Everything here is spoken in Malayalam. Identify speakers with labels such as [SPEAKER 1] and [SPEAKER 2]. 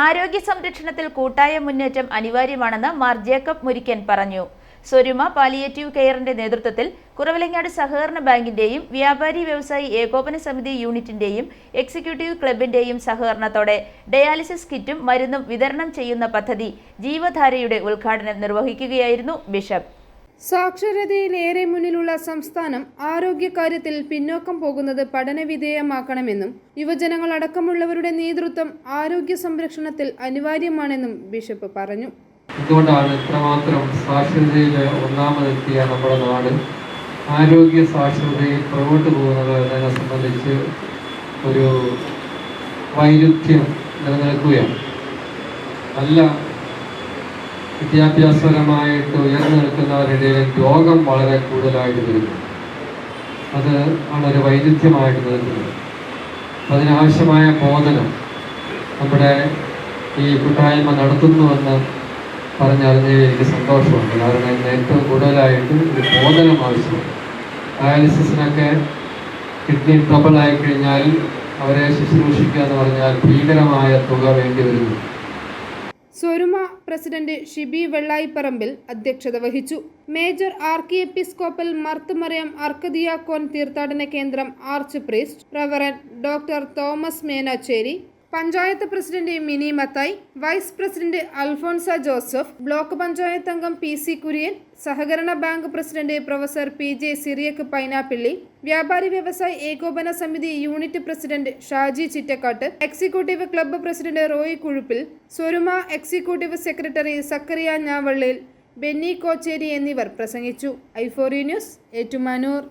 [SPEAKER 1] ആരോഗ്യ സംരക്ഷണത്തിൽ കൂട്ടായ മുന്നേറ്റം അനിവാര്യമാണെന്ന് മാർ ജേക്കബ് മുരിക്കൻ പറഞ്ഞു. സ്വരുമ പാലിയേറ്റീവ് കെയറിന്റെ നേതൃത്വത്തിൽ കുറവിലങ്ങാട് സഹകരണ ബാങ്കിന്റെയും വ്യാപാരി വ്യവസായി ഏകോപന സമിതി യൂണിറ്റിന്റെയും എക്സിക്യൂട്ടീവ് ക്ലബിന്റെയും സഹകരണത്തോടെ ഡയാലിസിസ് കിറ്റും മരുന്നും വിതരണം ചെയ്യുന്ന പദ്ധതി ജീവധാരയുടെ ഉദ്ഘാടനം നിർവഹിക്കുകയായിരുന്നു ബിഷപ്പ്.
[SPEAKER 2] സാക്ഷരതയിലേറെ മുന്നിലുള്ള സംസ്ഥാനം ആരോഗ്യകാര്യത്തിൽ പിന്നോക്കം പോകുന്നത് പഠനവിധേയമാക്കണമെന്നും യുവജനങ്ങളടക്കമുള്ളവരുടെ നേതൃത്വം ആരോഗ്യ സംരക്ഷണത്തിൽ അനിവാര്യമാണെന്നും ബിഷപ്പ് പറഞ്ഞു.
[SPEAKER 3] എന്തുകൊണ്ടാണ് ഇത്രമാത്രം സാക്ഷരതയിൽ ഒന്നാമതെത്തിയ നമ്മുടെ നാട് ആരോഗ്യ സാക്ഷരതയിൽ പുറകോട്ട് പോകുന്നത് എന്നതിനെ സംബന്ധിച്ച് ഒരു വൈരുദ്ധ്യം നിലനിൽക്കുകയാണ്. നല്ല വിദ്യാഭ്യാസപരമായിട്ട് ഉയർന്നു നിൽക്കുന്നവരുടെ രോഗം വളരെ കൂടുതലായിട്ട് വരുന്നു. അത് ആണ് ഒരു വൈരുദ്ധ്യമായിട്ട് നിൽക്കുന്നത്. അതിനാവശ്യമായ ബോധനം നമ്മുടെ ഈ കൂട്ടായ്മ നടത്തുന്നുവെന്ന് പറഞ്ഞറിഞ്ഞതിൽ എനിക്ക് സന്തോഷമുണ്ട്. കാരണം ഇന്ന് ഏറ്റവും കൂടുതലായിട്ട് ഒരു ബോധനം ആവശ്യമുണ്ട്. ഡയാലിസിസിനൊക്കെ കിഡ്നി ട്രബിളായി കഴിഞ്ഞാൽ അവരെ ശുശ്രൂഷിക്കുക എന്ന് പറഞ്ഞാൽ ഭീകരമായ തുക വേണ്ടി വരുന്നു.
[SPEAKER 2] സ്വരുമ പ്രസിഡന്റ് ഷിബി വെള്ളായിപ്പറമ്പിൽ അധ്യക്ഷത വഹിച്ചു. മേജർ ആർക്കി എപ്പിസ്കോപ്പൽ മർത്തുമറിയം അർക്കദിയാക്കോൻ തീർത്ഥാടന കേന്ദ്രം arch priest reverend doctor Thomas Menachery, panchayat president Mini Mathai, vice president Alphonsa Joseph, block panchayat അംഗം PC കുര്യൻ, സഹകരണ bank president professor PJ Cyriac Pynappilly, വ്യാപാരി വ്യവസായി ഏകോപന സമിതി unit president Shaji Chittakkattu, executive club president Roy Kuzhuppil, Swaruma executive secretary Sakkariya Njavallil, Benny Kocheri എന്നിവർ പ്രസംഗിച്ചു. i4 news, Ettumanoor.